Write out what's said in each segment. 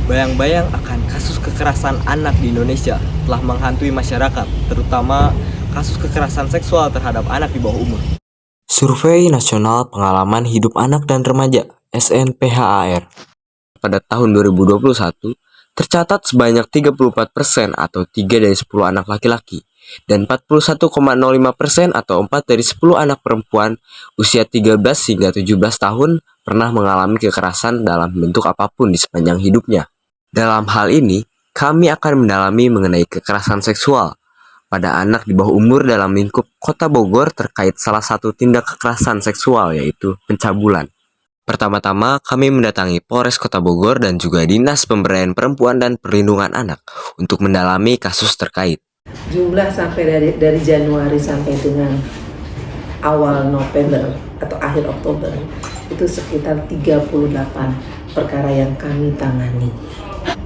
Bayang-bayang akan kasus kekerasan anak di Indonesia telah menghantui masyarakat, terutama kasus kekerasan seksual terhadap anak di bawah umur. Survei Nasional Pengalaman Hidup Anak dan Remaja (SNPHAR) pada tahun 2021 tercatat sebanyak 34% atau 3 dari 10 anak laki-laki dan 41,05% atau 4 dari 10 anak perempuan usia 13 hingga 17 tahun pernah mengalami kekerasan dalam bentuk apapun di sepanjang hidupnya. Dalam hal ini, kami akan mendalami mengenai kekerasan seksual pada anak di bawah umur dalam lingkup Kota Bogor terkait salah satu tindak kekerasan seksual yaitu pencabulan. Pertama-tama, kami mendatangi Polres Kota Bogor dan juga Dinas Pemberdayaan Perempuan dan Perlindungan Anak untuk mendalami kasus terkait. Jumlah sampai dari Januari sampai dengan awal November atau akhir Oktober itu sekitar 38 perkara yang kami tangani.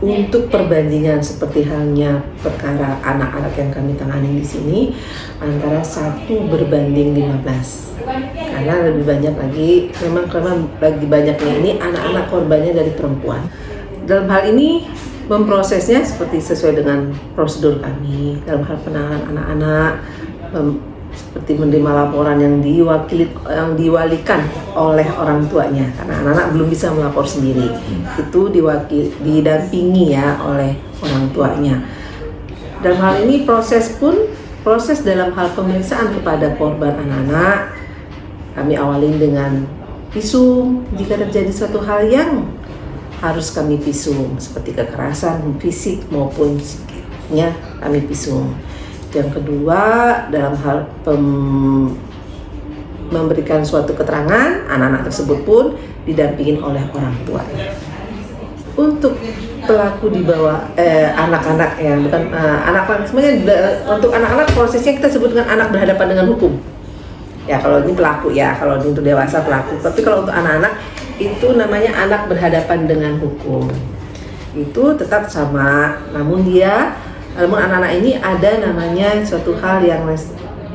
Untuk perbandingan seperti halnya perkara anak-anak yang kami tangani di sini antara 1 berbanding 15. Karena lebih banyak lagi, memang karena lagi banyaknya ini anak-anak korbannya dari perempuan. Dalam hal ini memprosesnya seperti sesuai dengan prosedur kami dalam hal penanganan anak-anak, seperti menerima laporan yang diwalikan oleh orang tuanya karena anak-anak belum bisa melapor sendiri, itu didampingi ya oleh orang tuanya. Dalam hal ini proses dalam hal pemeriksaan kepada korban anak-anak kami awali dengan visum jika terjadi suatu hal yang harus kami visum seperti kekerasan fisik maupun psikisnya kami visum. Yang kedua, dalam hal memberikan suatu keterangan, anak-anak tersebut pun didampingin oleh orang tuanya. Untuk pelaku di bawah anak-anak ya, bukan anak-anak sebenarnya, untuk anak-anak prosesnya kita sebut dengan anak berhadapan dengan hukum. Ya kalau ini pelaku ya, kalau ini untuk dewasa pelaku. Tapi kalau untuk anak-anak itu namanya anak berhadapan dengan hukum. Itu tetap sama, namun anak-anak ini ada namanya suatu hal yang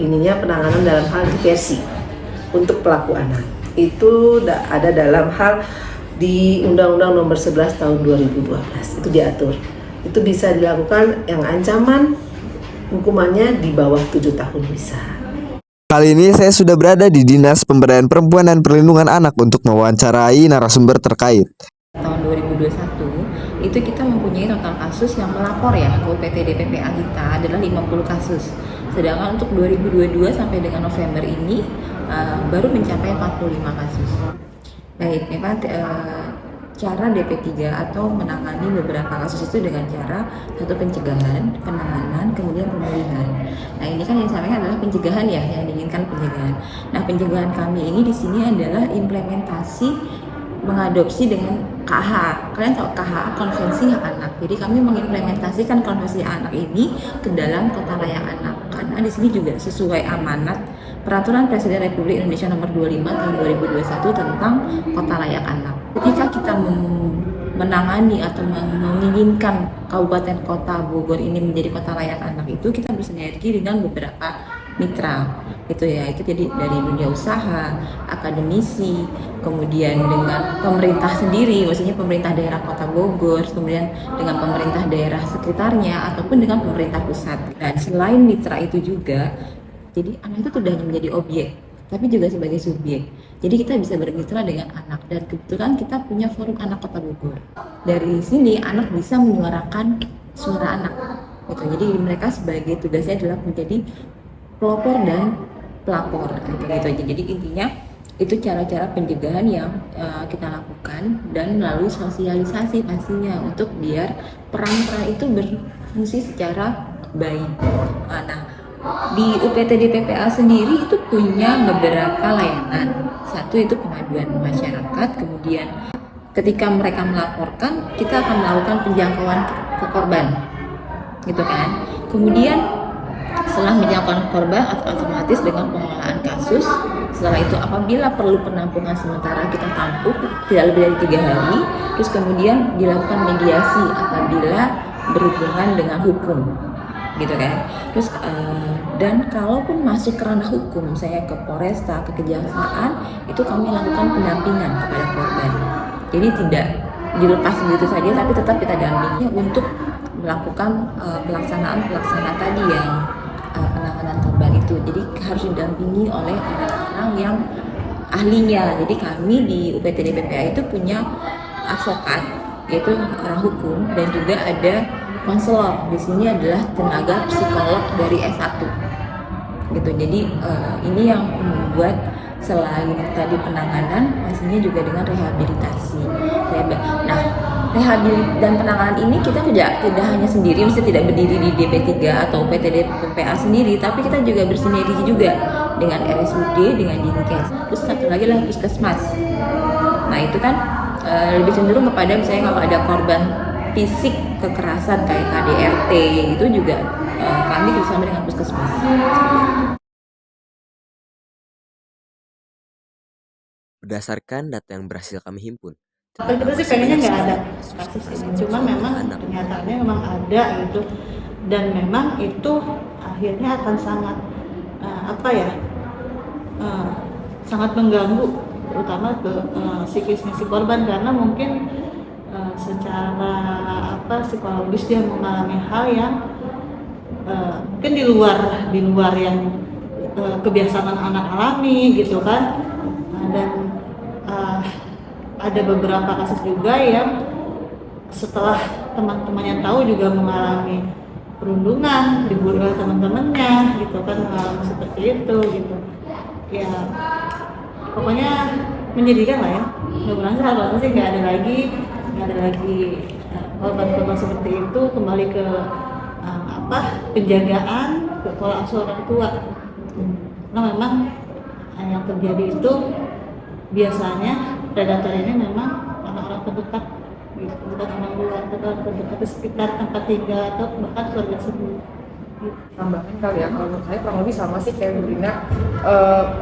ininya penanganan dalam hal diversi untuk pelaku anak. Itu ada dalam hal di Undang-Undang Nomor 11 Tahun 2012 itu diatur. Itu bisa dilakukan yang ancaman hukumannya di bawah 7 tahun bisa. Kali ini saya sudah berada di Dinas Pemberdayaan Perempuan dan Perlindungan Anak untuk mewawancarai narasumber terkait. Tahun 2021 itu kita mempunyai total kasus yang melapor ya ke UPT DPPA kita adalah 50 kasus. Sedangkan untuk 2022 sampai dengan November ini baru mencapai 45 kasus. Baik, memang cara DP3 atau menangani beberapa kasus itu dengan cara satu pencegahan, penanganan, kemudian pemulihan. Nah ini kan yang disampaikan adalah pencegahan ya, yang diinginkan pencegahan. Nah pencegahan kami ini di sini adalah implementasi mengadopsi dengan KHA. Kalian tahu KHA, Konvensi Hak Anak. Jadi kami mengimplementasikan Konvensi Hak Anak ini ke dalam Kota Layak Anak. Karena di sini juga sesuai amanat Peraturan Presiden Republik Indonesia Nomor 25 Tahun 2021 tentang Kota Layak Anak. Ketika kita menangani atau menginginkan Kabupaten Kota Bogor ini menjadi Kota Layak Anak itu kita bersinergi dengan beberapa mitra gitu ya, itu jadi dari dunia usaha, akademisi, kemudian dengan pemerintah sendiri, maksudnya pemerintah daerah Kota Bogor, kemudian dengan pemerintah daerah sekitarnya ataupun dengan pemerintah pusat. Dan selain mitra itu juga, jadi anak itu tidak hanya menjadi objek, tapi juga sebagai subjek. Jadi kita bisa bermitra dengan anak dan kebetulan kita punya forum anak Kota Bogor. Dari sini anak bisa menyuarakan suara anak. Gitu. Jadi mereka sebagai tugasnya adalah menjadi pelopor dan pelapor gitu. Jadi intinya itu cara-cara pencegahan yang kita lakukan dan melalui sosialisasi pastinya untuk biar peran-peran itu berfungsi secara baik. Nah, di UPT DPPA sendiri itu punya beberapa layanan. Satu itu pengaduan masyarakat, kemudian ketika mereka melaporkan kita akan melakukan penjangkauan ke korban gitu kan. Kemudian setelah menjangkau korban otomatis dengan pengelolaan kasus. Setelah itu apabila perlu penampungan sementara kita tampung tidak lebih dari 3 hari. Terus kemudian dilakukan mediasi apabila berhubungan dengan hukum, gitu kan. Terus dan kalaupun masuk ke ranah hukum, saya ke Polresta, ke Kejaksaan, itu kami lakukan pendampingan kepada korban. Jadi tidak dilepas begitu saja, tapi tetap kita dampingi untuk melakukan pelaksanaan tadi yang penanganan korban itu. Jadi harus didampingi oleh orang-orang yang ahlinya. Jadi kami di UPTD PPA itu punya advokat, yaitu orang hukum, dan juga ada konselor. Di sini adalah tenaga psikolog dari S1 gitu. Jadi ini yang membuat selain tadi penanganan, pastinya juga dengan rehabilitasi. Nah, rehabilitasi dan penanganan ini kita tidak hanya sendiri, mesti tidak berdiri di DP3 atau PTD PPA sendiri, tapi kita juga bersinergi juga dengan RSUD, dengan Dinkes. Terus satu lagi adalah puskesmas. Nah itu kan lebih cenderung kepada misalnya kalau ada korban fisik kekerasan kayak KDRT itu juga kami bersama dengan puskesmas. Berdasarkan data yang berhasil kami himpun, Kalau kita sih pengennya nggak ada kasus ini, cuma memang kenyataannya memang ada gitu, dan memang itu akhirnya akan sangat sangat mengganggu terutama ke psikisnya si korban, karena mungkin secara psikologis dia mengalami hal yang mungkin di luar yang kebiasaan anak alami gitu kan. Dan ada beberapa kasus juga yang setelah teman-temannya tahu juga mengalami perundungan, dibully oleh teman-temannya gitu kan, mengalami seperti itu gitu ya. Pokoknya menyedihkan lah ya. Mudah-mudahan harapannya sih nggak ada lagi korban-korban seperti itu, kembali ke penjagaan, ke pola asuh orang tua. Nah memang yang terjadi itu biasanya predator ini memang orang-orang terdekat, gitu. Bukan orang luar, orang terdekat di sekitar tempat tinggal atau bahkan keluarga sendiri. Tambahan kali ya, kalau menurut saya kurang lebih sama sih kayak Brina,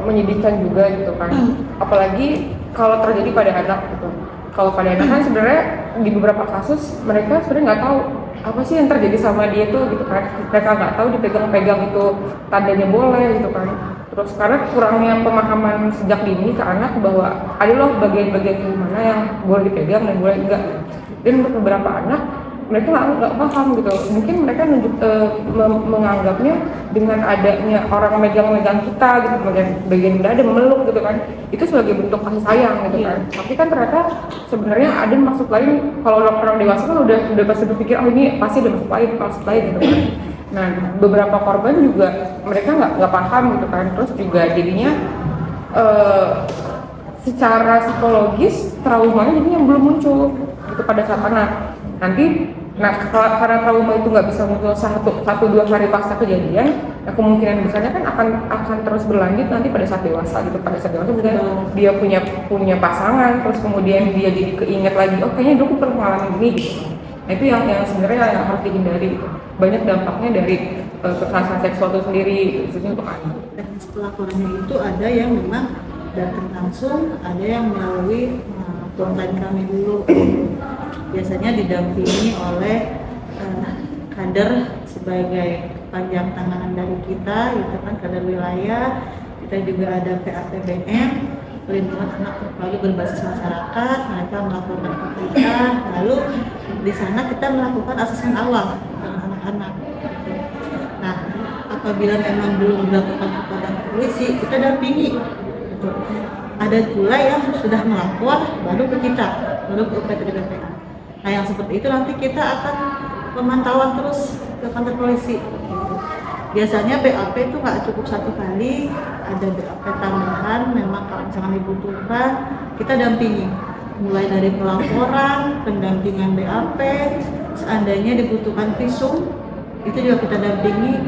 menyedihkan juga gitu kan, apalagi kalau terjadi pada anak gitu. Kalau pada anak kan sebenarnya di beberapa kasus mereka sebenarnya nggak tahu apa sih yang terjadi sama dia tuh gitu kan, mereka nggak tahu dipegang-pegang itu tandanya boleh gitu kan. Terus karena kurangnya pemahaman sejak dini ke anak bahwa ada loh bagian-bagian gimana yang boleh dipegang dan boleh enggak. Dan untuk beberapa anak mereka nggak paham gitu. Mungkin mereka menganggapnya dengan adanya orang megang-megang kita gitu, bagian dada memeluk gitu kan, itu sebagai bentuk kasih sayang gitu kan. Tapi kan ternyata sebenarnya ada maksud lain. Kalau orang dewasa kan udah pasti berpikir ini pasti ada maksud lain gitu kan. Nah, beberapa korban juga mereka nggak paham gitu kan, terus juga jadinya secara psikologis traumanya jadinya belum muncul gitu pada saat anak nanti. Nah, karena trauma itu nggak bisa muncul satu dua hari pasca kejadian, nah kemungkinan besarnya kan akan terus berlanjut nanti pada saat dewasa gitu. Pada saat dewasa misalnya dia punya pasangan, terus kemudian dia jadi keinget lagi, oh kayaknya dulu pernah mengalami ini gitu. Nah itu yang sebenarnya yang harus dihindari. Banyak dampaknya dari kekerasan seksual itu sendiri, khususnya untuk anak. Dan pelaporannya itu ada yang memang datang langsung, ada yang melalui frontline kami dulu. Biasanya didampingi oleh kader sebagai panjang tangan dari kita, gitu kan, kader wilayah. Kita juga ada PAPBM, perlindungan anak terpadu berbasis masyarakat. Mereka melaporkan ke kita, lalu di sana kita melakukan asesmen awal dengan anak-anak. Nah, apabila memang belum dilakukan kepada polisi, kita dampingi. Gitu. Ada pula yang sudah melapor, baru ke kita, baru ke UPTD PPA. Nah yang seperti itu nanti kita akan pemantauan terus ke kantor polisi. Biasanya BAP itu nggak cukup satu kali, ada BAP tambahan. Memang kalau misalnya dibutuhkan, kita dampingi. Mulai dari pelaporan, pendampingan BAP, seandainya dibutuhkan visum, itu juga kita dampingi.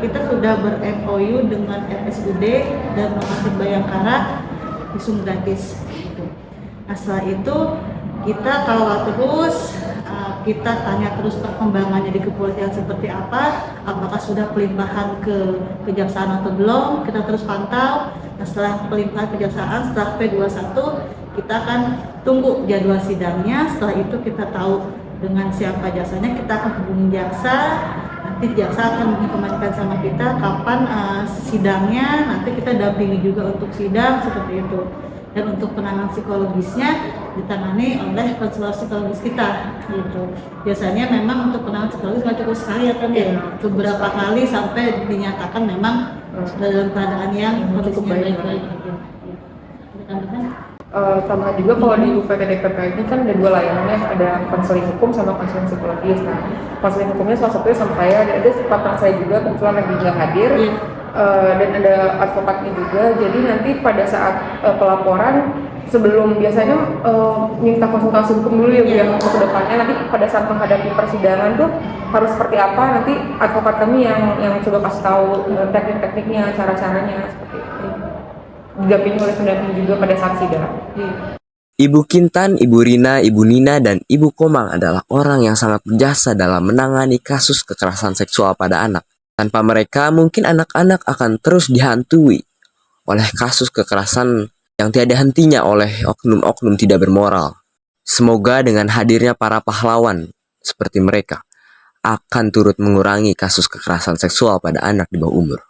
Kita sudah ber-MOU dengan RSUD dan Rumah Sakit Bayangkara, visum gratis. Nah setelah itu kita kawal terus, kita tanya terus perkembangannya di kepolisian seperti apa, apakah sudah pelimpahan ke kejaksaan atau belum, kita terus pantau. Nah setelah pelimpahan kejaksaan, setelah P21, kita akan tunggu jadwal sidangnya. Setelah itu kita tahu dengan siapa jasanya, kita akan hubungi jaksa. Nanti jaksa akan menginformasikan sama kita kapan sidangnya, nanti kita dampingi juga untuk sidang, seperti itu. Dan untuk penanganan psikologisnya ditangani oleh konselor psikologis kita gitu. Biasanya memang untuk penanganan psikologis nggak cukup sekali ya kan ya, beberapa kali sampai dinyatakan memang dalam keadaan yang kondisinya baik-baik aja. Rekan-rekan? Sama juga kalau di UPT DPP ini kan ada 2 layanan ya, ada konseling hukum sama konseling psikologis. Nah, konseling hukumnya salah satunya sama saya, ada partner saya juga kebetulan lagi nggak hadir, dan ada advokatnya juga. Jadi nanti pada saat pelaporan sebelum biasanya minta konsultasi hukum dulu ya Bu ya untuk kedepannya, nanti pada saat menghadapi persidangan tuh harus seperti apa, nanti advokat kami yang coba kasih tahu teknik-tekniknya, cara-caranya seperti itu. Didampingi oleh pendamping juga pada saat sidang. Ibu Kintan, Ibu Rina, Ibu Nina, dan Ibu Komang adalah orang yang sangat berjasa dalam menangani kasus kekerasan seksual pada anak. Tanpa mereka, mungkin anak-anak akan terus dihantui oleh kasus kekerasan yang tiada hentinya oleh oknum-oknum tidak bermoral. Semoga dengan hadirnya para pahlawan seperti mereka akan turut mengurangi kasus kekerasan seksual pada anak di bawah umur.